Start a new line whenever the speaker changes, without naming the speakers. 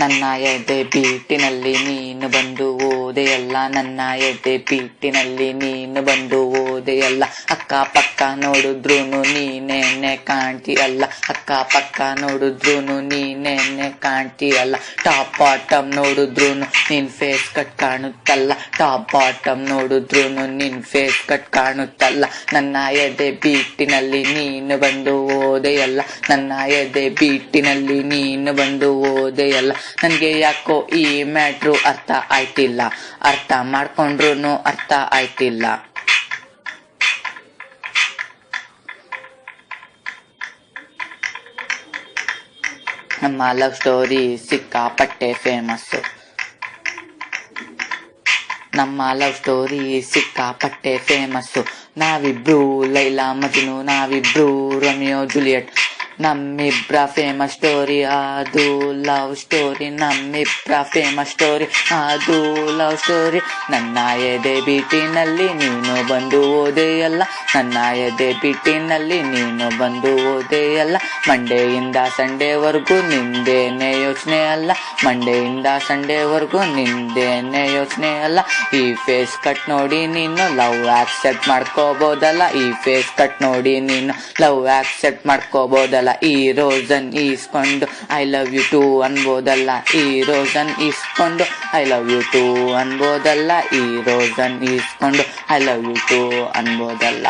ನನ್ನ ಎದೆ ಬೀಟಿನಲ್ಲಿ ನೀನು ಬಂದು ಓದೆಯಲ್ಲ, ನನ್ನ ಎದೆ ಬೀಟಿನಲ್ಲಿ ನೀನು ಬಂದು ಓದೆಯಲ್ಲ. ಅಕ್ಕ ಪಕ್ಕ ನೋಡಿದ್ರುನು ನೀನೇನೆ ಕಾಣ್ತೀಯಲ್ಲ, ಅಕ್ಕ ಪಕ್ಕ ನೋಡಿದ್ರುನು ನೀನೇನೆ ಕಾಣ್ತೀಯಲ್ಲ. ಟಾಪ್ ಬಾಟಮ್ ನೋಡಿದ್ರುನು ನಿನ್ ಫೇಸ್ ಕಟ್ ಕಾಣುತ್ತಲ್ಲ, ಟಾಪ್ ಬಾಟಮ್ ನೋಡಿದ್ರುನು ನಿನ್ ಫೇಸ್ ಕಟ್ ಕಾಣುತ್ತಲ್ಲ. ನನ್ನ ಎದೆ ಬೀಟಿನಲ್ಲಿ ನೀನು ಬಂದು ಓದೆಯಲ್ಲ, ನನ್ನ ಎದೆ ಬೀಟಿನಲ್ಲಿ ನೀನು ಬಂದು ಓದೆಯಲ್ಲ. ನನ್ಗೆ ಯಾಕೋ ಈ ಮ್ಯಾಟ್ರು ಅರ್ಥ ಆಯ್ತಿಲ್ಲ, ಅರ್ಥ ಮಾಡ್ಕೊಂಡ್ರು ಅರ್ಥ ಆಯ್ತಿಲ್ಲ. ನಮ್ಮ ಲವ್ ಸ್ಟೋರಿ ಸಿಕ್ಕಾಪಟ್ಟೆ ಫೇಮಸ್ಸು, ನಮ್ಮ ಲವ್ ಸ್ಟೋರಿ ಸಿಕ್ಕಾಪಟ್ಟೆ ಫೇಮಸ್ಸು. ನಾವಿಬ್ರು ಲೈಲಾ ಮಜ್ನು, ನಾವಿಬ್ರು ರೋಮಿಯೋ ಜೂಲಿಯಟ್. ನಮ್ಮಿಬ್ರ ಫೇಮಸ್ ಸ್ಟೋರಿ ಅದು ಲವ್ ಸ್ಟೋರಿ, ನಮ್ಮಿಬ್ರ ಫೇಮಸ್ ಸ್ಟೋರಿ ಅದು ಲವ್ ಸ್ಟೋರಿ. ನನ್ನ ಎದೆ ಬೀಟಿನಲ್ಲಿ ನೀನು ಬಂದು ಓದೆಯಲ್ಲ, ನನ್ನ ಎದೆ ಬೀಟಿನಲ್ಲಿ ನೀನು ಬಂದು ಓದೆಯಲ್ಲ. ಮಂಡೆಯಿಂದ ಸಂಡೇವರೆಗೂ ನಿಂದೇನೆ ಯೋಚನೆ ಅಲ್ಲ, ಮಂಡೆಯಿಂದ ಸಂಡೇವರೆಗೂ ನಿಂದೇನೆ ಯೋಚನೆ ಅಲ್ಲ. ಈ ಫೇಸ್ ಕಟ್ ನೋಡಿ ನೀನು ಲವ್ ಆಕ್ಸೆಪ್ಟ್ ಮಾಡ್ಕೋಬೋದಲ್ಲ, ಈ ಫೇಸ್ ಕಟ್ ನೋಡಿ ನೀನು ಲವ್ ಆಕ್ಸೆಪ್ಟ್ ಮಾಡ್ಕೋಬೋದಲ್ಲ. ಈ ರೋಸನ್ ಈಸ್ಕೊಂಡು ಐ ಲವ್ ಯು ಟು ಅನ್ಬೋದಲ್ಲ, ಈ ರೋಸನ್ ಈಸ್ಕೊಂಡು ಐ ಲವ್ ಯು ಟು ಅನ್ಬೋದಲ್ಲ, ಈ ರೋಸನ್ ಈಸ್ಕೊಂಡು ಐ ಲವ್ ಯು ಟು ಅನ್ಬೋದಲ್ಲ.